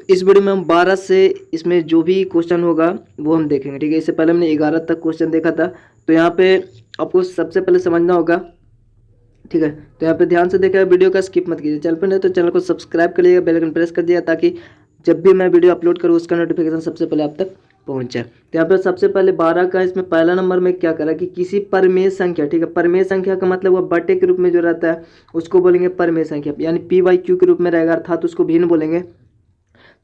इस वीडियो में हम 12 से इसमें जो भी क्वेश्चन होगा वो हम देखेंगे, ठीक है। इससे पहले हमने 11 तक क्वेश्चन देखा था, तो यहाँ पे आपको सबसे पहले समझना होगा, ठीक है। तो यहाँ पे ध्यान से देखिए, वीडियो का स्किप मत कीजिए। चैनल पर नहीं तो चैनल को सब्सक्राइब कर लीजिएगा, बेल आइकन प्रेस कर दिया ताकि जब भी मैं वीडियो अपलोड करूँ उसका नोटिफिकेशन सबसे पहले आप तक पहुँच जाए। तो यहाँ पे सबसे पहले 12 का इसमें पहला नंबर में क्या करा कि किसी परमेय संख्या, ठीक है। परमेय संख्या का मतलब वो बटे के रूप में जो रहता है उसको बोलेंगे परमेय संख्या, यानी p/q के रूप में रहेगा, अर्थात उसको भिन्न बोलेंगे।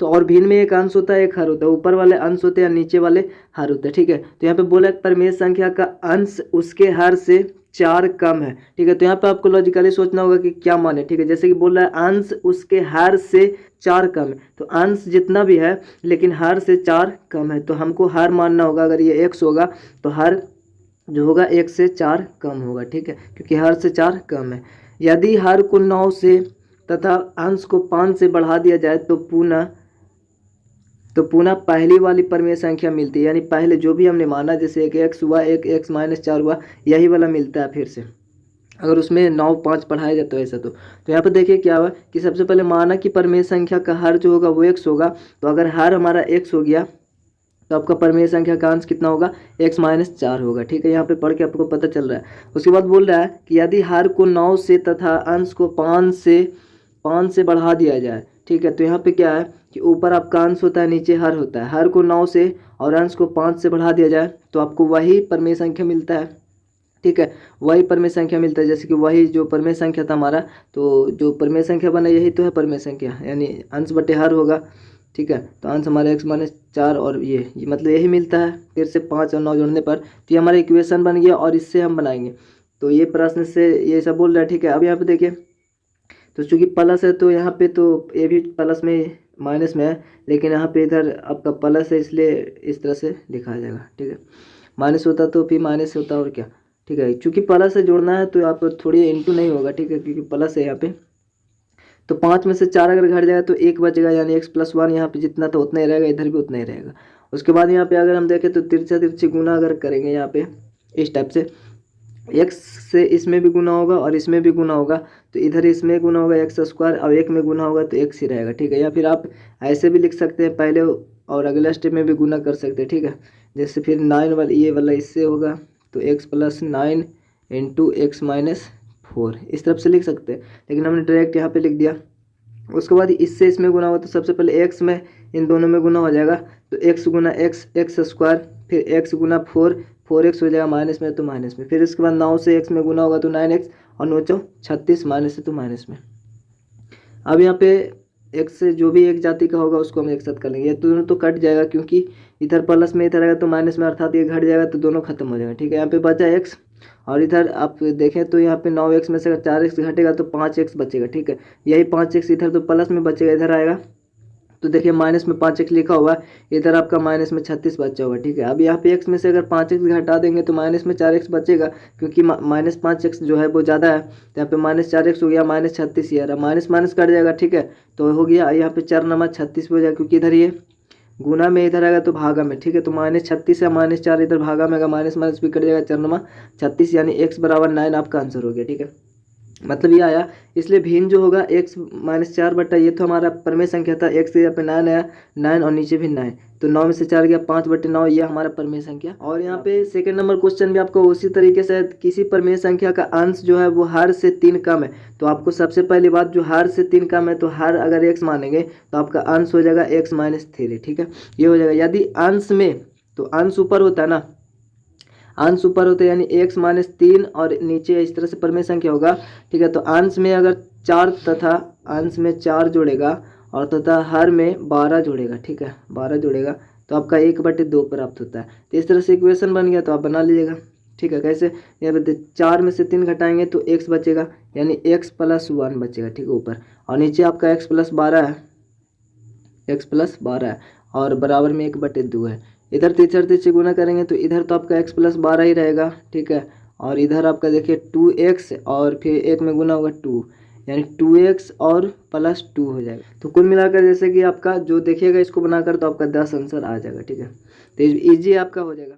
तो और भिन्न में एक अंश होता है, एक हर होता है, ऊपर वाले अंश होते हैं, नीचे वाले हर होते हैं, ठीक है। तो यहाँ पे बोला परमेय संख्या का अंश उसके हर से 4 कम है, ठीक है। तो यहाँ पे आपको लॉजिकली सोचना होगा कि क्या माने, ठीक है। जैसे कि बोल रहा है अंश उसके हर से 4 कम है, तो अंश जितना भी है लेकिन हर से 4 कम है, तो हमको हर मानना होगा। अगर ये x होगा तो हर जो होगा 1 से 4 कम होगा, ठीक है, क्योंकि हर से 4 कम है। यदि हर को 9 से तथा अंश को 5 से बढ़ा दिया जाए तो पुनः पहली वाली परमेय संख्या मिलती है, यानी पहले जो भी हमने माना, जैसे एक x हुआ, एक x-4 हुआ, यही वाला मिलता है फिर से, अगर उसमें 9 5 बढ़ाया जाए तो ऐसा। तो यहाँ पर देखिए क्या हुआ कि सबसे पहले माना कि परमेय संख्या का हर जो होगा वो x होगा, तो अगर हर हमारा x हो गया तो आपका परमेय संख्या का अंश कितना होगा, x-4 होगा, ठीक है। यहाँ पे पढ़ के आपको पता चल रहा है। उसके बाद बोल रहा है कि यदि हर को 9 से तथा अंश को 5 से बढ़ा दिया जाए, ठीक है। तो यहाँ पे क्या है कि ऊपर आपका अंश होता है, नीचे हर होता है। हर को 9 से और अंश को 5 से बढ़ा दिया जाए तो आपको वही परमेय संख्या मिलता है, ठीक है। वही परमेय संख्या मिलता है, जैसे कि वही जो परमेय संख्या था हमारा, तो जो परमेय संख्या बना यही तो है परमेय संख्या, यानी अंश बटे हर होगा, ठीक है। तो अंश हमारा x-4 और ये मतलब यही मिलता है। फिर से 5 और 9 जोड़ने पर तो ये हमारा इक्वेशन बन गया, और इससे हम बनाएंगे। तो ये प्रश्न से ये सब बोल रहा है, ठीक है। अब यहाँ पे देखिए, तो चूंकि प्लस है तो यहाँ पे तो ये भी प्लस में माइनस में है, लेकिन यहाँ पे इधर आपका प्लस है इसलिए इस तरह से लिखा जाएगा, ठीक है। माइनस होता तो फिर माइनस होता और क्या, ठीक है। चूंकि प्लस से जोड़ना है तो यहाँ पर थोड़ी इंटू नहीं होगा, ठीक है, क्योंकि प्लस है यहाँ पे। तो 5 में से 4 अगर घट जाएगा तो 1 बचेगा, यानी x+1 यहाँ पे जितना था उतना ही रहेगा, इधर भी उतना ही रहेगा। उसके बाद यहाँ पे अगर हम देखें तो तिरछा तिरछी गुना अगर करेंगे यहाँ पे इस टाइप से, x से इसमें भी गुना होगा और इसमें भी गुना होगा, तो इधर इसमें गुना होगा x² और एक में गुना होगा तो x ही रहेगा, ठीक है। या फिर आप ऐसे भी लिख सकते हैं, पहले और अगले स्टेप में भी गुना कर सकते हैं, ठीक है। जैसे फिर 9 वाला ये वाला इससे होगा तो x+9 इंटू x-4 इस तरफ से लिख सकते हैं, लेकिन हमने डायरेक्ट यहाँ पे लिख दिया। उसके बाद इससे इसमें गुना होगा तो सबसे पहले x में इन दोनों में गुना हो जाएगा, तो x गुना x² फिर x गुना 4x हो जाएगा, माइनस में तो माइनस में। फिर इसके बाद 9 से x में गुना होगा तो 9x और 9 चौ 36, माइनस से तो माइनस में। अब यहाँ पे x से जो भी एक जाति का होगा उसको हम एक साथ कर लेंगे। ये दोनों तो कट जाएगा, क्योंकि इधर प्लस में इधर आएगा तो माइनस में, अर्थात ये घट जाएगा तो दोनों खत्म हो जाएगा, ठीक है। यहाँ पे बचा x, और इधर आप देखें तो यहाँ पे 9x में से अगर 4x घटेगा तो 5x बचेगा, ठीक है। यही 5x इधर तो प्लस में बचेगा, इधर आएगा तो देखिए माइनस में 5x लिखा हुआ, इधर आपका माइनस में 36 बचा हुआ, ठीक है। अब यहाँ पे x में से अगर 5x घटा देंगे तो माइनस में 4x बचेगा, क्योंकि -5x जो है वो ज़्यादा है, तो यहाँ पे -4x हो गया, -36 ये रहा, माइनस माइनस कट जाएगा, ठीक है। तो हो गया यहाँ पे 4 नमा 36 हो जाएगा, क्योंकि इधर ये गुना में इधर आएगा तो भागा में, ठीक है। तो -36 है, -4 इधर भागा में आएगा, माइनस माइनस भी कट जाएगा, 4 नमा 36, यानी x बराबर 9 आपका आंसर हो गया, ठीक है। मतलब ये आया, इसलिए भिन्न जो होगा x-4 बटा ये तो हमारा परमेय संख्या था, x यहाँ पे 9 आया, 9 और नीचे भी 9, तो 9 में से 4 गया, 5/9 ये हमारा परमेय संख्या। और यहाँ पे सेकंड नंबर क्वेश्चन भी आपको उसी तरीके से, किसी परमेय संख्या का अंश जो है वो हर से 3 कम है, तो आपको सबसे पहली बात जो हर से 3 कम है तो हर अगर x मानेंगे तो आपका अंश हो जाएगा x-3, ठीक है। ये हो जाएगा, यदि अंश में तो अंश ऊपर होता है ना, अंश ऊपर होता है यानी x-3 और नीचे इस तरह से परमेय संख्या होगा, ठीक है। तो अंश में अगर 4 तथा अंश में 4 जोड़ेगा और तथा हर में 12 जोड़ेगा, ठीक है, 12 जोड़ेगा तो आपका 1/2 प्राप्त होता है। तो इस तरह से इक्वेशन बन गया, तो आप बना लीजिएगा, ठीक है। कैसे, यहाँ पे 4 में से 3 घटाएंगे तो x बचेगा, यानी x+1 बचेगा, ठीक है, ऊपर, और नीचे आपका x+12 है, x+12 है, और बराबर में 1/2 है। इधर तिरछे गुना करेंगे तो इधर तो आपका x+12 ही रहेगा, ठीक है। और इधर आपका देखिए 2x और फिर 1 में गुना होगा 2, यानी 2x और +2 हो जाएगा। तो कुल मिलाकर जैसे कि आपका जो देखिएगा इसको बनाकर तो आपका 10 आंसर आ जाएगा, ठीक है। तो ईजी आपका हो जाएगा।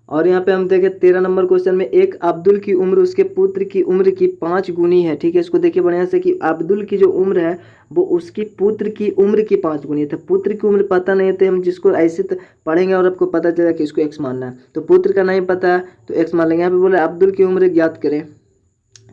और यहाँ पे हम देखें 13 नंबर क्वेश्चन में, एक अब्दुल की उम्र उसके पुत्र की उम्र की 5 गुनी है। ठीक है, इसको देखिए बढ़िया से कि अब्दुल की जो उम्र है वो उसकी पुत्र की उम्र की 5 गुनी है। तो पुत्र की उम्र पता नहीं है तो हम जिसको ऐसे पढ़ेंगे और आपको पता चलेगा कि इसको एक्स मानना है। तो पुत्र का नहीं पता है तो एक्स मान लेंगे। यहाँ पे बोला अब्दुल की उम्र ज्ञात करें।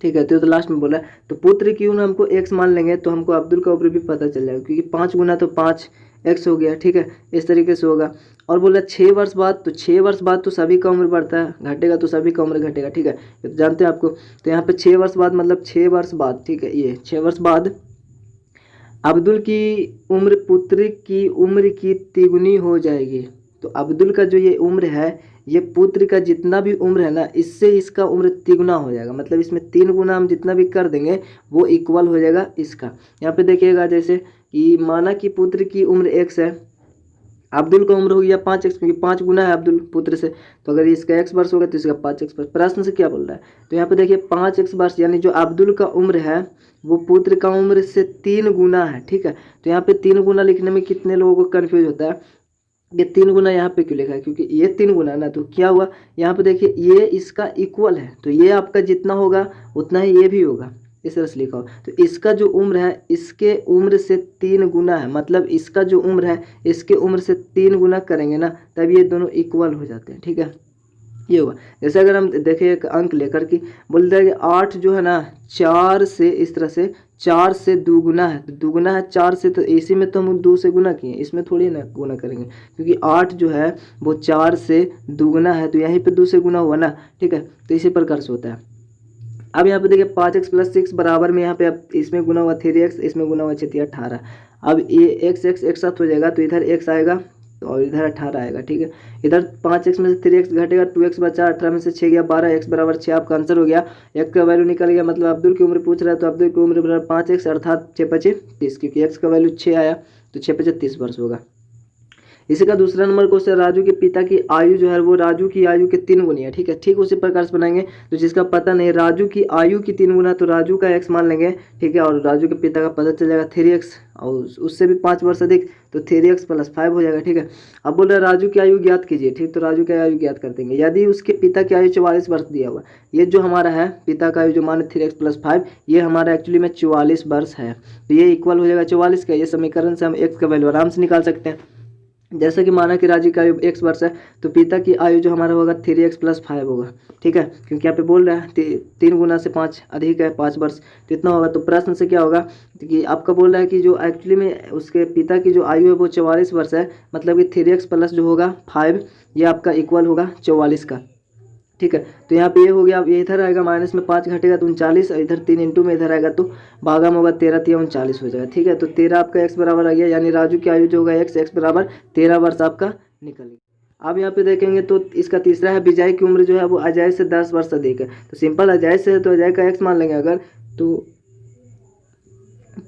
ठीक है, तो लास्ट में बोला तो पुत्र की उम्र हमको एक्स मान लेंगे तो हमको अब्दुल का उम्र भी पता चल जाएगा, क्योंकि 5 गुना तो 5 एक्स हो गया। ठीक है, इस तरीके से होगा। और बोला 6 वर्ष बाद, तो 6 वर्ष बाद तो सभी का उम्र बढ़ता है, घटेगा तो सभी का उम्र घटेगा। ठीक है, ये तो जानते हैं आपको। तो यहाँ पे 6 वर्ष बाद मतलब 6 वर्ष बाद, ठीक है, ये 6 वर्ष बाद अब्दुल की उम्र पुत्र की उम्र की तिगुनी हो जाएगी। तो अब्दुल का जो ये उम्र है, ये पुत्र का जितना भी उम्र है ना, इससे इसका उम्र तिगुना हो जाएगा। मतलब इसमें 3 गुना हम जितना भी कर देंगे वो इक्वल हो जाएगा इसका। यहाँ पे देखिएगा जैसे कि माना कि पुत्र की उम्र x है, अब्दुल का उम्र हो गया 5x, क्योंकि 5 गुना है अब्दुल पुत्र से। तो अगर इसका x वर्ष होगा तो इसका 5x वर्ष। प्रश्न से क्या बोल रहा है, तो यहाँ पे देखिए 5x वर्ष यानी जो अब्दुल का उम्र है वो पुत्र का उम्र से 3 गुना है। ठीक है, तो यहाँ पे 3 गुना लिखने में कितने लोगों को कन्फ्यूज होता है, ये 3 गुना यहाँ पे क्यों लिखा है, क्योंकि ये 3 गुना ना, तो क्या हुआ यहाँ पे देखिए ये इसका इक्वल है, तो ये आपका जितना होगा उतना ही ये भी होगा, इस तरह से लिखा हो। तो इसका जो उम्र है इसके उम्र से 3 गुना है, मतलब इसका जो उम्र है इसके उम्र से 3 गुना करेंगे ना तब ये दोनों इक्वल हो जाते हैं। ठीक है, ये हुआ। जैसे अगर हम देखें एक अंक लेकर कि बोलते हैं कि 8 जो है ना 4 से, इस तरह से 4 से दुगुना है, तो दुगुना है 4 से, तो इसी में तो हम 2 से गुना किए, इसमें थोड़ी ना गुना करेंगे, क्योंकि 8 जो है वो 4 से दुगुना है, तो यहीं पे 2 से गुना हुआ ना। ठीक है, तो इसी प्रकार से होता है। अब यहाँ पे देखिए 5x + 6 बराबर में, यहाँ पे अब इसमें गुना हुआ 3x, इसमें गुना हुआ 18। अब ये x एक साथ हो जाएगा तो इधर x आएगा और इधर 18 आएगा। ठीक है, इधर 5x में से 3x घटेगा, 2x बचा, 18 में से 6 गया 12, x बराबर 6 आपका आंसर हो गया। x का वैल्यू निकल गया, मतलब अब्दुल की उम्र पूछ रहा है तो अब्दुल की उम्र बराबर 5x अर्थात 6 × 5 = 30, क्योंकि x का वैल्यू 6 आया तो 6 × 5 = 30 वर्ष होगा। इसी का दूसरा नंबर क्वेश्चन, राजू के पिता की आयु जो है वो राजू की आयु के 3 गुनी है। ठीक है, ठीक उसी प्रकार से बनाएंगे। तो जिसका पता नहीं राजू की आयु की 3 गुना, तो राजू का x मान लेंगे। ठीक है, और राजू के पिता का पता चल जाएगा 3x, और उससे भी 5 वर्ष अधिक तो 3x + 5 हो जाएगा। ठीक है, अब बोल रहे हैं राजू की आयु ज्ञात कीजिए। ठीक, तो राजू की आयु ज्ञात कर देंगे। यदि उसके पिता की आयु 44 वर्ष दिया हुआ, ये जो हमारा है पिता का आयु जो माने 3x + 5, ये हमारा एक्चुअली में 44 वर्ष है, तो ये इक्वल हो जाएगा 44 का। ये समीकरण से हम x का वैल्यू आराम से निकाल सकते हैं। जैसे कि माना कि राजू की आयु x वर्ष है तो पिता की आयु जो हमारा होगा 3x + 5 होगा। ठीक है, क्योंकि यहाँ पे बोल रहा है 3 गुना से 5 अधिक है 5 वर्ष, तो इतना होगा। तो प्रश्न से क्या होगा कि आपका बोल रहा है कि जो एक्चुअली में उसके पिता की जो आयु है वो 44 वर्ष है, मतलब कि 3x + जो होगा 5, ये आपका इक्वल होगा 44 का। ठीक है, तो यहाँ पे ये हो गया। अब ये इधर आएगा माइनस में 5 घटेगा तो 39, और इधर 3 × में इधर आएगा तो भागा में होगा 13 × 39 हो जाएगा। ठीक है, तो 13 आपका x बराबर आ गया, यानी राजू की आयु जो होगा x बराबर 13 वर्ष आपका निकलेगा। अब यहाँ पे देखेंगे तो इसका तीसरा है, विजय की उम्र जो है वो अजय से 10 वर्ष अधिक है। तो सिंपल अजय से है तो अजय का x मान लेंगे अगर, तो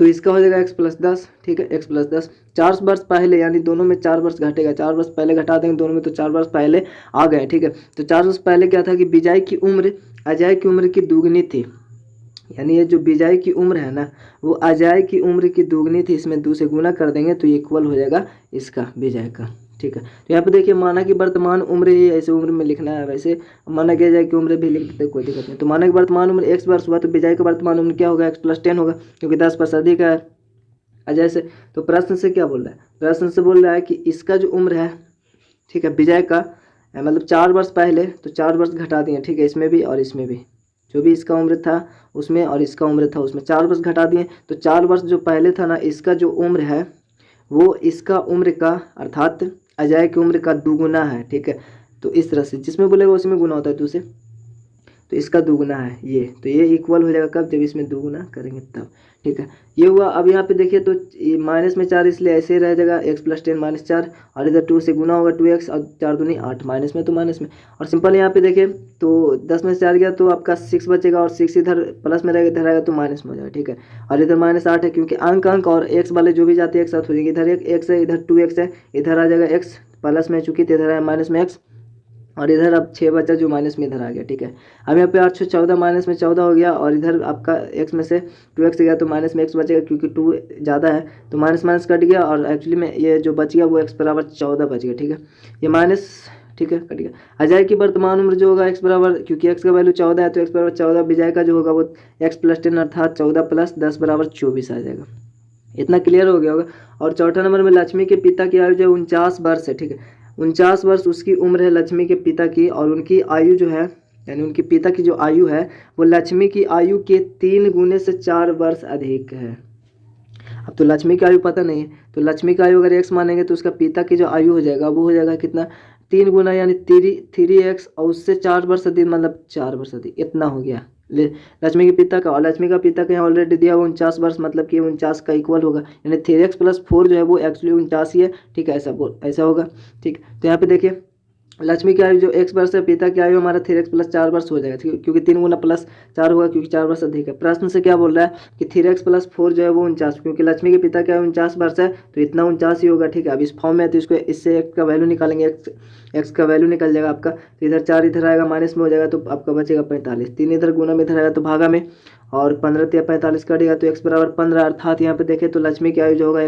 इसका हो जाएगा x + 10। ठीक है, x + 10 4 वर्ष पहले, यानी दोनों में 4 वर्ष घटेगा, 4 वर्ष पहले घटा देंगे दोनों में तो 4 वर्ष पहले आ गए। ठीक है, तो 4 वर्ष पहले क्या था कि विजय की उम्र अजय की उम्र की दुगनी थी, यानी ये जो विजय की उम्र है ना वो अजय की उम्र की दुगनी थी, इसमें 2 से गुना कर देंगे तो इक्वल हो जाएगा इसका विजय का। ठीक है, तो यहाँ पे देखिए माना कि वर्तमान उम्र ही ऐसे उम्र में लिखना है, वैसे माना किया जाए कि उम्र भी लिख देते कोई दिक्कत नहीं। तो माना कि वर्तमान उम्र x वर्ष हुआ तो विजय का वर्तमान उम्र क्या होगा, x + 10 होगा, क्योंकि 10 वर्ष अधिक है अजय से। तो प्रश्न से क्या बोल रहा है, प्रश्न से बोल रहा है कि इसका जो उम्र है, ठीक है, विजय का मतलब 4 वर्ष पहले, तो 4 वर्ष घटा दिए। ठीक है, इसमें भी और इसमें भी, जो भी इसका उम्र था उसमें और इसका उम्र था उसमें 4 वर्ष घटा दिए। तो 4 वर्ष जो पहले था ना, इसका जो उम्र है वो इसका उम्र का अर्थात अजय की उम्र का दुगुना है। ठीक है, तो इस तरह से जिसमें बोलेगा उसी में गुना होता है 2 से, तो इसका दुगुना है ये, तो ये इक्वल हो जाएगा कब, जब इसमें दुगुना करेंगे तब। ठीक है, ये हुआ। अब यहाँ पे देखिए तो माइनस में 4 इसलिए ऐसे ही रह जाएगा, x + 10 - 4, और इधर 2 से गुना होगा 2x, और 4 दूनी 8, माइनस में तो माइनस में। और सिंपल यहाँ पे देखिए तो 10 में से 4 गया तो आपका 6 बचेगा, और 6 इधर प्लस में रहेगा, इधर आएगा तो माइनस में हो जाएगा। ठीक है, और इधर -8 है, क्योंकि अंक और x वाले जो भी जाते हैं एक साथ हो जाएंगे। इधर एक x है, इधर 2x है, इधर आ जाएगा x प्लस में, चूंकि इधर है माइनस में x, और इधर अब 6 बचा जो माइनस में इधर आ गया। ठीक है, अब यहाँ पे 8 × 14 माइनस में 14 हो गया, और इधर आपका x में से 2x गया तो माइनस में x बचेगा, क्योंकि 2 ज़्यादा है तो माइनस कट गया, और एक्चुअली में ये जो बच गया वो x बराबर 14 बच गया। ठीक है, ये ठीक है, कट गया। अजय की वर्तमान उम्र जो होगा x बराबर, क्योंकि x का वैल्यू 14 है तो x बराबर 14, विजय का जो होगा वो x + 10 अर्थात 14 + 10 बराबर 24 आ जाएगा। इतना क्लियर हो गया होगा। और चौथा नंबर में लक्ष्मी के पिता की आयु जो 49 वर्ष है, ठीक है, 49 वर्ष उसकी उम्र है लक्ष्मी के पिता की, और उनकी आयु जो है यानी उनके पिता की जो आयु है वो लक्ष्मी की आयु के 3 गुने से 4 वर्ष अधिक है। अब तो लक्ष्मी की आयु पता नहीं है, तो लक्ष्मी का आयु अगर x मानेंगे तो उसका पिता की जो आयु हो जाएगा वो हो जाएगा कितना, 3 गुना यानी 3x, और उससे 4 वर्ष अधिक मतलब 4 वर्ष अधिक, इतना हो गया लक्ष्मी के पिता का। और लक्ष्मी का पिता का यहाँ ऑलरेडी दिया हुआ 49 वर्ष, मतलब कि 49 का इक्वल होगा, यानी 3x + 4 जो है वो एक्चुअली 49 ही है, ठीक है, ऐसा होगा। ठीक, तो यहाँ पे देखिए लक्ष्मी की आयु जो x वर्ष है, पिता की आयु हमारा 3x + 4 वर्ष हो जाएगा, क्योंकि 3 गुना +4 होगा, क्योंकि 4 वर्ष अधिक है। प्रश्न से क्या बोल रहा है कि 3x + 4 जो है वो 49, क्योंकि लक्ष्मी के पिता की आयु 49 वर्ष है तो इतना 49 ही होगा, ठीक है। अब इस फॉर्म में तो इसको इससे x का वैल्यू निकालेंगे, x का वैल्यू निकल जाएगा आपका, तो इधर 4 इधर आएगा, माइनस में हो जाएगा तो आपका बचेगा 45, 3 इधर गुना में इधर आएगा तो भागा में, और 15 × 45 कटेगा तो x बराबर 15, अर्थात यहाँ पे देखें तो लक्ष्मी की आयु जो होगा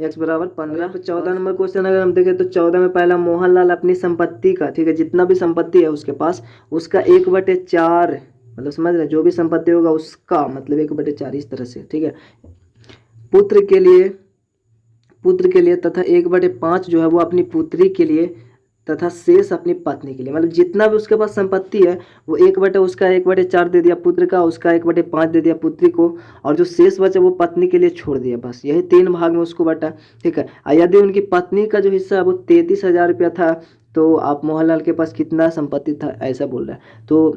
x बराबर 15। तो 14 नंबर क्वेश्चन अगर हम देखें तो 14 में पहला मोहनलाल अपनी संपत्ति का, ठीक है, जितना भी संपत्ति है उसके पास उसका 1/4, मतलब समझ रहे, जो भी संपत्ति होगा उसका मतलब 1/4 इस तरह से, ठीक है, पुत्र के लिए तथा 1/5 जो है वो अपनी पुत्री के लिए तथा शेष अपनी पत्नी के लिए, मतलब जितना भी उसके पास संपत्ति है वो उसका 1/4 दे दिया पुत्र का, उसका 1/5 दे दिया पुत्री को, और जो शेष बचा वो पत्नी के लिए छोड़ दिया, बस यही 3 भाग में उसको बांटा, ठीक है। यदि उनकी पत्नी का जो हिस्सा है वो 33,000 रुपया था तो आप मोहनलाल के पास कितना संपत्ति था ऐसा बोल रहा है। तो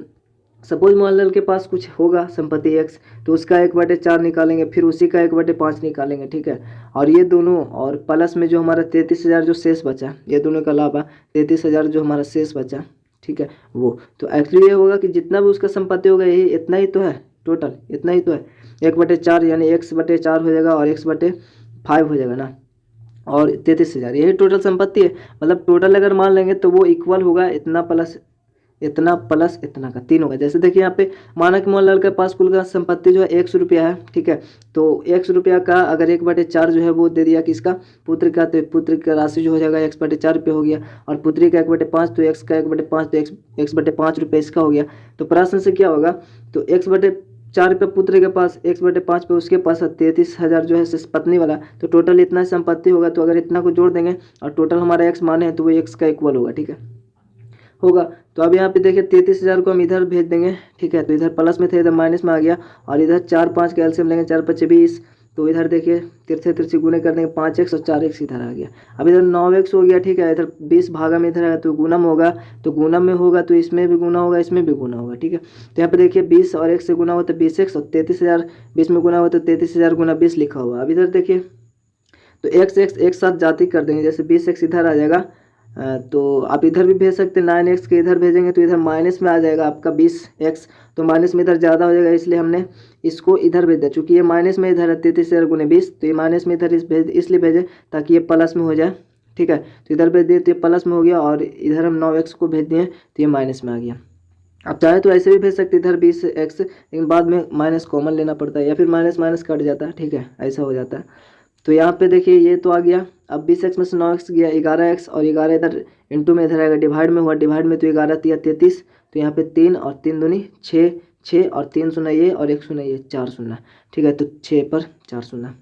सपोज मोहनलाल के पास कुछ होगा संपत्ति x, तो उसका 1/4 निकालेंगे, फिर उसी का 1/5 निकालेंगे, ठीक है, और ये दोनों, और प्लस में जो हमारा 33,000 जो शेष बचा, ये दोनों का लाभ है 33,000 जो हमारा शेष बचा, ठीक है, वो तो एक्चुअली ये होगा कि जितना भी उसका संपत्ति होगा यही इतना ही तो है, टोटल इतना ही तो है, 1/4 यानी x/4 हो जाएगा और x/5 हो जाएगा ना, और 33,000 यही टोटल संपत्ति है। मतलब टोटल अगर मान लेंगे तो वो इक्वल होगा इतना प्लस इतना का 3 होगा। जैसे देखिए यहाँ पे माना कि मोहनलाल के पास कुल का संपत्ति जो है 100 रुपया है, ठीक है, तो 100 रुपया का अगर 1/4 जो है वो दे दिया किसका, पुत्र का, तो पुत्र का राशि जो हो जाएगा x/4 रुपये हो गया, और पुत्री का 1/5 तो x का 1/5 तो x/5 रुपये इसका हो गया। तो प्रश्न से क्या होगा, तो x/4 रुपये पुत्र के पास, x/5 पे उसके पास 33,000 जो है पत्नी वाला, तो टोटल इतना संपत्ति होगा। तो अगर इतना को जोड़ देंगे और टोटल हमारा x माने हैं तो वो x का इक्वल होगा, ठीक है, होगा। तो अब यहाँ पे देखिए 33,000 को हम इधर भेज देंगे, ठीक है, तो इधर प्लस में थे इधर माइनस में आ गया, और इधर 4 5 का एलसीएम लेंगे, 4 5 20, तो इधर देखिए तिरछे गुने कर देंगे 5x और 4x इधर आ गया। अब इधर 9x हो गया, ठीक है, इधर 20 भागा में इधर आया तो गुणम होगा, तो गुणम में होगा तो इसमें भी गुना होगा, इसमें भी गुना होगा, ठीक है। तो यहाँ पे देखिए 20 और x से गुना हुआ तो 20x, और 33,000 20 में गुना हुआ तो 33,000 गुना 20 लिखा हुआ। अब इधर देखिए तो x एक साथ जाति कर देंगे, जैसे 20x इधर आ जाएगा, तो आप इधर भी भेज सकते हैं, 9x के इधर भेजेंगे तो इधर माइनस में आ जाएगा आपका 20x, तो माइनस में इधर ज़्यादा हो जाएगा, इसलिए हमने इसको इधर भेज दिया, चूँकि ये माइनस में इधर है 33,000 गुने 20, तो ये माइनस में इधर इसलिए भेजे ताकि ये प्लस में हो जाए, ठीक है। तो इधर भेज दिए तो ये प्लस में हो गया, और इधर हम 9x को भेज दिए तो ये माइनस में आ गया। आप चाहे तो ऐसे भी भेज सकते इधर 20x, लेकिन बाद में माइनस कॉमन लेना पड़ता है, या फिर माइनस कट जाता है, ठीक है, ऐसा हो जाता है। तो यहाँ पे देखिए ये तो आ गया। अब 20x में से 9x गया 11x, और 11 इधर इंटू में इधर आएगा, डिवाइड में हुआ, डिवाइड में तो 11 × 33, तो यहाँ पे 3 और 3 दूनी 6, 6 और 3 शून्य ये, और 1 शून्य ये, 4 शून्य, ठीक है, तो 6 पर 4 शून्य,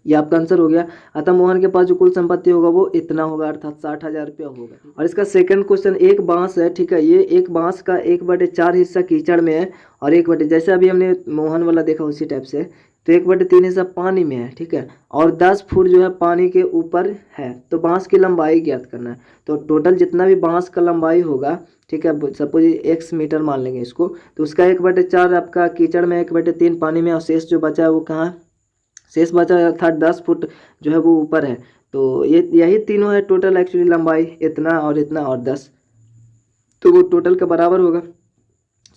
ये आपका आंसर हो गया। अतः मोहन के पास जो कुल संपत्ति होगा वो इतना होगा, अर्थात 60,000 रुपया होगा। और इसका सेकंड क्वेश्चन, एक बांस है, ठीक है, ये एक बांस का 1/4 हिस्सा कीचड़ में है, और 1/, जैसे अभी हमने मोहन वाला देखा उसी टाइप से, तो 1/3 हिस्सा पानी में है, ठीक है, और 10 फुट जो है पानी के ऊपर है। तो बांस की लंबाई ज्ञात करना है। तो टोटल जितना भी बांस का लंबाई होगा, ठीक है, सपोज x मीटर मान लेंगे इसको, तो उसका 1/4 आपका कीचड़ में, 1/3 पानी में, और शेष जो बचा है वो कहाँ, शेष बचा अर्थात 10 फुट जो है वो ऊपर है। तो ये यही तीनों है टोटल एक्चुअली लंबाई, इतना और इतना और 10, तो वो टोटल का बराबर होगा,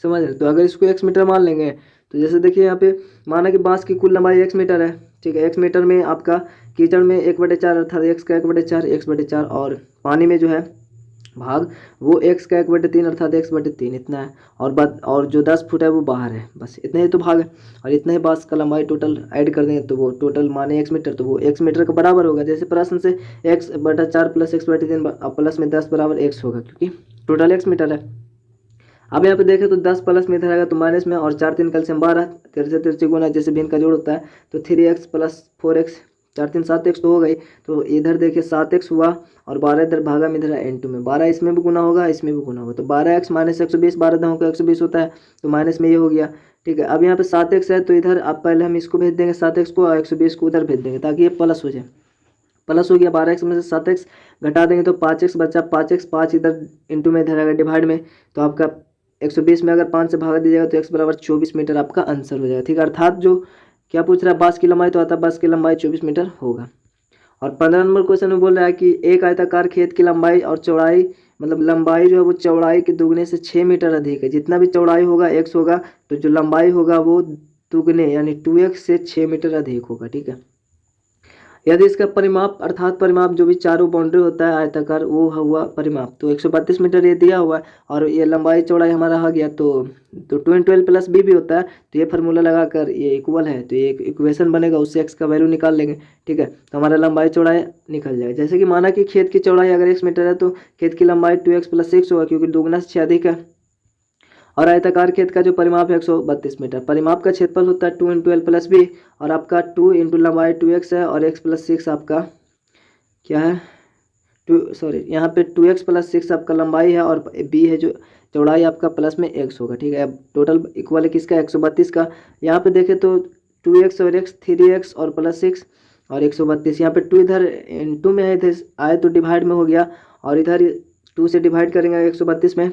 समझ रहे। तो अगर इसको x मीटर मान लेंगे, तो जैसे देखिए यहाँ पे माना कि बांस की कुल लंबाई x मीटर है, ठीक है, x मीटर में आपका कीचड़ में 1/4 अर्थात x का 1/4, और पानी में जो है भाग वो x का 1/3 अर्थात x/3 इतना है, और जो 10 फुट है वो बाहर है, बस इतना ही तो भाग है। और इतना ही बांस का लंबाई टोटल ऐड कर देंगे तो वो टोटल माने x मीटर, तो वो x मीटर का बराबर होगा। जैसे प्रश्न से x/4 प्लस x/3 प्लस में 10 बराबर x होगा, क्योंकि टोटल x मीटर है। अब यहाँ पे देखें तो 10 प्लस में इधर आएगा तो माइनस में, और 4 3 कैल्शियम 12, 13 से 13 गुना, जैसे भिन्न का जोड़ होता है तो 3x प्लस 4x, 4 3 7x तो हो गई। तो इधर देखिए 7x हुआ, और 12 इधर भागा में इधर n2 में, 12 इसमें भी गुना होगा इसमें भी गुना होगा, तो 12x माइनस 120, 12 दहों का 120 होता है, तो माइनस में ये हो गया। ठीक है, अब यहाँ पे 7x है तो इधर आप पहले हम इसको भेज देंगे 7x को, और 120 को उधर भेज देंगे ताकि ये प्लस हो जाए। प्लस हो गया, 12x में से 7x घटा देंगे तो 5x बचा, 5x 5 इधर इंटू में इधर आएगा डिवाइड में, तो आपका 120 में अगर 5 से भागा दीजिएगा तो x बराबर 24 मीटर आपका आंसर हो जाएगा। ठीक है, अर्थात जो क्या पूछ रहा है बांस की लंबाई, तो आता बांस की लंबाई 24 मीटर होगा। और 15 नंबर क्वेश्चन में बोल रहा है कि एक आयताकार खेत की लंबाई और चौड़ाई, मतलब लंबाई जो है वो चौड़ाई के दुगने से 6 मीटर अधिक है। जितना भी चौड़ाई होगा x होगा, तो जो लंबाई होगा वो दुगने यानी 2x से 6 मीटर अधिक होगा। ठीक है, यदि इसका परिमाप अर्थात परिमाप जो भी चारों बाउंड्री होता है आयताकार वो हुआ परिमाप, तो 132 मीटर ये दिया हुआ है, और ये लंबाई चौड़ाई हमारा आ गया, तो 2 × 12 प्लस b भी होता है, तो ये फार्मूला लगाकर ये इक्वल है, तो ये एक इक्वेशन बनेगा, उससे x का वैल्यू निकाल लेंगे। ठीक है, तो हमारा लंबाई चौड़ाई निकल जाएगा। जैसे कि माना कि खेत की चौड़ाई अगर x मीटर है तो खेत की लंबाई 2x प्लस 6 होगा, क्योंकि दोगुना से 6 अधिक है, और आयताकार खेत का जो परिमाप है 132 मीटर। परिमाप का क्षेत्रफल होता है 2 × 12 प्लस b, और आपका 2 × लंबाई 2x है, और x प्लस 6 आपका क्या है, यहाँ पे 2x प्लस 6 आपका लंबाई है, और b है जो चौड़ाई आपका प्लस में x होगा। ठीक है, अब टोटल इक्वल है किसका, 132 का। यहाँ पे देखें तो 2x और x 3x और प्लस 6 और 132, यहाँ पे 2 इधर इंटू में है, इधर आए तो डिवाइड में हो गया, और इधर 2 से डिवाइड करेंगे 132 में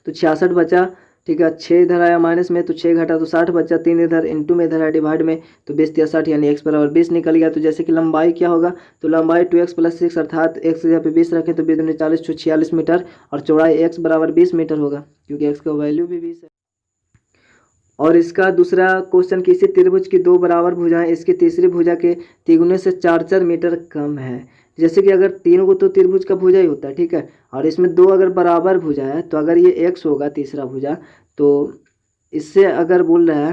तो 66 बचा। ठीक है, 6 इधर आया माइनस में तो 6 घटा तो 60 बचा, 3 इधर इंटू में इधर आया डिवाइड में, तो 20 या 60 यानी x बराबर 20 निकल गया। तो जैसे कि लंबाई क्या होगा, तो लंबाई 2x प्लस 6 अर्थात x जगह पे 20 रखें तो 2 40 46 मीटर, और चौड़ाई x बराबर 20 मीटर होगा, क्योंकि x का वैल्यू भी 20 है। और इसका दूसरा क्वेश्चन, किसी त्रिभुज की दो बराबर भुजाएं इसकी तीसरी भुजा के तिगुने से 4 मीटर कम है। जैसे कि अगर तीनों को तो त्रिभुज का भुजा ही होता है, ठीक है, और इसमें दो अगर बराबर भुजा है तो अगर ये x होगा तीसरा भुजा, तो इससे अगर बोल रहा है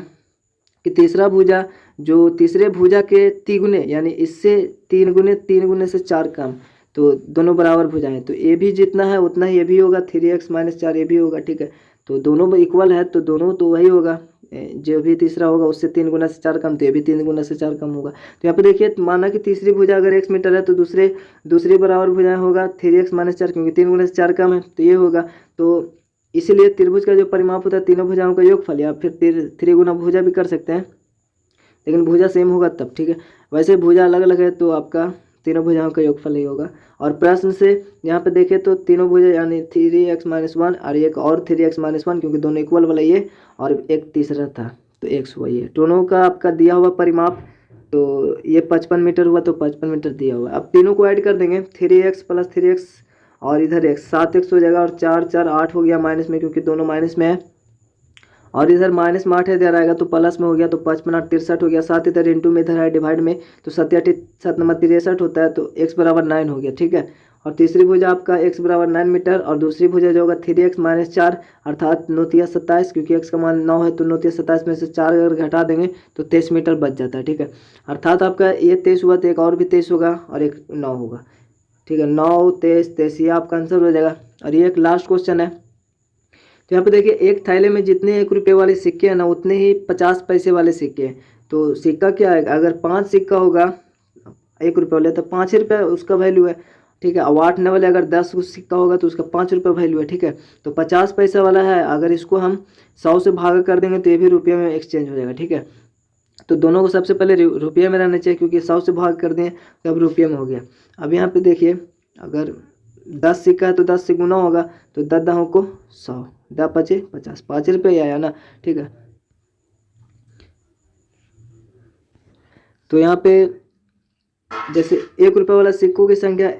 कि तीसरा भुजा जो तीसरे भुजा के तिगुने यानी इससे 3 गुने से 4 कम, तो दोनों बराबर भुजाएं, तो ये भी जितना है उतना ही ये भी होगा, 3x - 4 ये भी होगा। ठीक है, तो दोनों इक्वल है तो दोनों तो वही होगा, जो भी तीसरा होगा उससे 3 गुना से 4 कम, तो ये भी 3 गुना से 4 कम होगा। तो यहाँ पे देखिए माना कि तीसरी भुजा अगर x मीटर है तो दूसरी बराबर भुजाएं होगा 3x - 4, क्योंकि 3 गुना से 4 कम है तो ये होगा। तो इसीलिए त्रिभुज का जो परिमाप होता है तीनों भुजाओं का योगफल, या फिर 3 गुना भुजा भी कर सकते हैं, लेकिन भुजा सेम होगा तब। ठीक है, वैसे भुजा अलग अलग है तो आपका तीनों भुजाओं का योगफल ही होगा। और प्रश्न से यहाँ पे देखें तो तीनों भुजा यानी 3x - 1 और एक और 3x - 1, क्योंकि दोनों इक्वल वाला ये और एक तीसरा था तो x हुआ ये, दोनों का आपका दिया हुआ परिमाप, तो ये 55 मीटर हुआ, तो 55 मीटर दिया हुआ। अब तीनों को ऐड कर देंगे, 3x + 3x और इधर x 7x हो जाएगा, और 4 4 8 हो गया माइनस में, क्योंकि दोनों माइनस में है, और इधर माइनस में 8 इधर आएगा तो प्लस में हो गया, तो 55 8 63 हो गया, 7 इधर इंटू में इधर है डिवाइड में, तो 7 7 नंबर 63 होता है, तो x बराबर 9 हो गया। ठीक है, और तीसरी भुजा आपका x बराबर 9 मीटर, और दूसरी भुजा जो होगा 3x - 4 अर्थात 9 × 27, क्योंकि x का मान 9 है तो 9 × 27 में से 4 अगर घटा देंगे तो 23 मीटर बच जाता है। ठीक है, अर्थात आपका ये 23 हुआ तो एक और भी 23 होगा और एक 9 होगा। ठीक है, 9 23 23 ये आपका आंसर हो जाएगा। और ये एक लास्ट क्वेश्चन है, तो यहाँ पे देखिए एक थैले में जितने 1 रुपये वाले सिक्के हैं ना उतने ही 50 पैसे वाले सिक्के हैं। तो सिक्का क्या है, अगर 5 सिक्का होगा 1 रुपये वाले तो 5 रुपये उसका वैल्यू है। ठीक है, और 8 वाले अगर 10 सिक्का होगा तो उसका 5 रुपये वैल्यू है। ठीक है, तो 50 पैसा वाला है, अगर इसको हम 100 से भागा कर देंगे तो ये भी रुपये में एक्सचेंज हो जाएगा। ठीक है, तो दोनों को सबसे पहले रुपये में रहना चाहिए, क्योंकि 100 से भाग कर दें तब रुपये में हो गया। अब यहाँ पे देखिए अगर 10 सिक्का है तो 10 से गुना होगा, तो 10 दहों को 100, 10 × 5 = 50, 5 रुपये आया ना। ठीक है, तो यहाँ पे जैसे 1 रुपये वाला सिक्कों की संख्या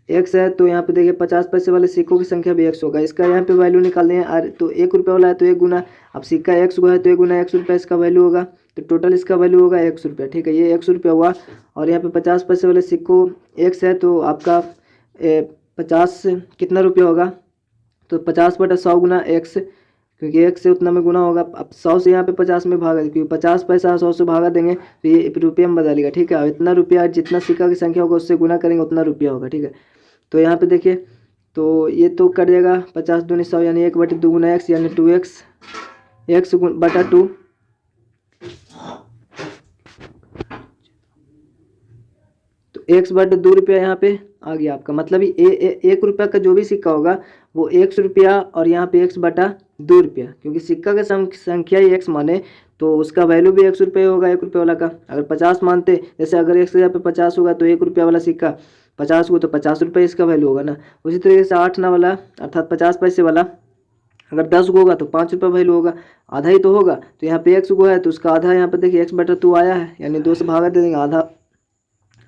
x है, तो यहाँ पे देखिए 50 पैसे वाले सिक्कों की संख्या भी x होगा। इसका यहाँ पे वैल्यू निकालने हैं, तो 1 रुपये वाला है तो 1 गुना, अब सिक्का x हुआ है तो 1 गुना x रुपये इसका वैल्यू होगा, तो टोटल इसका वैल्यू होगा x रुपये। ठीक है, ये x रुपये हुआ। और यहाँ पे 50 पैसे वाले सिक्कों x है तो आपका 50 कितना रुपया होगा, तो 50/100 गुना x, क्योंकि x से उतना में गुना होगा। अब 100 से यहाँ पे 50 में भागा, क्योंकि 50 पैसा 100 से भागा देंगे तो ये रुपये में बदलेगा, ठीक है। और इतना रुपया जितना सिक्का की संख्या होगा उससे गुना करेंगे उतना रुपया होगा, ठीक है। तो यहाँ पे देखिए, तो ये तो कट जाएगा 50 दूनी 100 यानी 1/2 गुना x यानी 2x, x/2, तो 1/2 रुपया यहाँ पे आ गया आपका। मतलब ये 1 रुपया का जो भी सिक्का होगा वो 1 रुपया और यहाँ पे 1/2 रुपया, क्योंकि सिक्का का संख्या ही x माने तो उसका वैल्यू भी 1 रुपये होगा 1 रुपये वाला का। अगर 50 मानते, जैसे अगर x यहाँ पे 50 होगा तो 1 रुपया वाला सिक्का 50 को तो 50 रुपये इसका वैल्यू होगा ना। उसी तरीके से 8 आना वाला अर्थात 50 पैसे वाला अगर 10 को होगा तो 5 रुपये वैल्यू होगा, आधा ही तो होगा। तो यहाँ पे x को है तो उसका आधा यहाँ पे देखिए 1/2 आया है, यानी 2 से भागा दे देंगे, आधा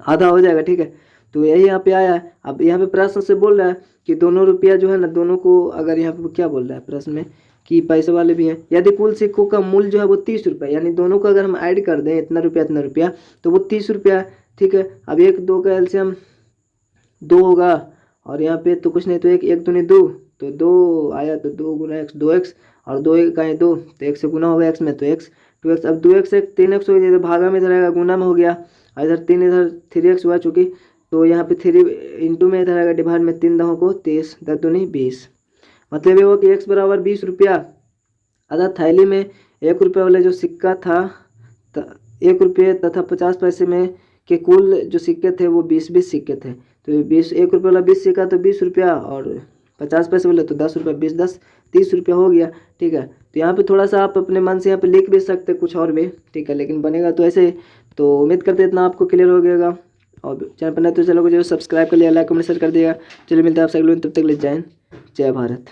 आधा हो जाएगा, ठीक है। तो यही यहाँ पे आया है। अब यहाँ पे प्रश्न से बोल रहा है कि दोनों रुपया जो है ना, दोनों को अगर यहाँ पे क्या बोल रहा है प्रश्न में कि पैसे वाले भी हैं, यदि कुल सिक्कों का मूल्य जो है वो 30 रुपये, यानी दोनों को अगर हम ऐड कर दें इतना रुपया तो वो 30 रुपया है, ठीक है। अब 1-2 का एलसीएम 2 होगा और यहाँ पे तो कुछ नहीं, तो 1 दूनी 2, तो 2 आया तो 2 गुना x 2x, और 2 का 2 तो 1 से गुना होगा x में तो x 2x। अब 2x 3x हो गया, भागा में इधर आएगा गुना में हो गया, इधर 3 इधर 3x हुआ चूँकि, तो यहाँ पे 3 इंटू में इधर आएगा डिवाइड में 3 दहों को 30, 10 दूनी 20। मतलब ये हुआ कि x बराबर 20 रुपया। अर्थात थैली में 1 रुपये वाले जो सिक्का था 1 रुपये तथा 50 पैसे में के कुल जो सिक्के थे वो 20 सिक्के थे। तो 1 रुपये वाला 20 सिक्का तो 20 रुपया, और 50 पैसे वाले तो 10 रुपया, 20 30 रुपया हो गया, ठीक है। तो यहाँ पे थोड़ा सा आप अपने मन से यहाँ पे लिख भी सकते कुछ और भी, ठीक है, लेकिन बनेगा तो ऐसे। तो उम्मीद करते हैं इतना आपको क्लियर हो गया, और चैनल पर नए तो चलो जो सब्सक्राइब कर लिया, लाइक कमेंट शेयर कर दिया। चलिए मिलते हैं आपसे अगले दिन, तब तक ले जय हिंद, जय भारत।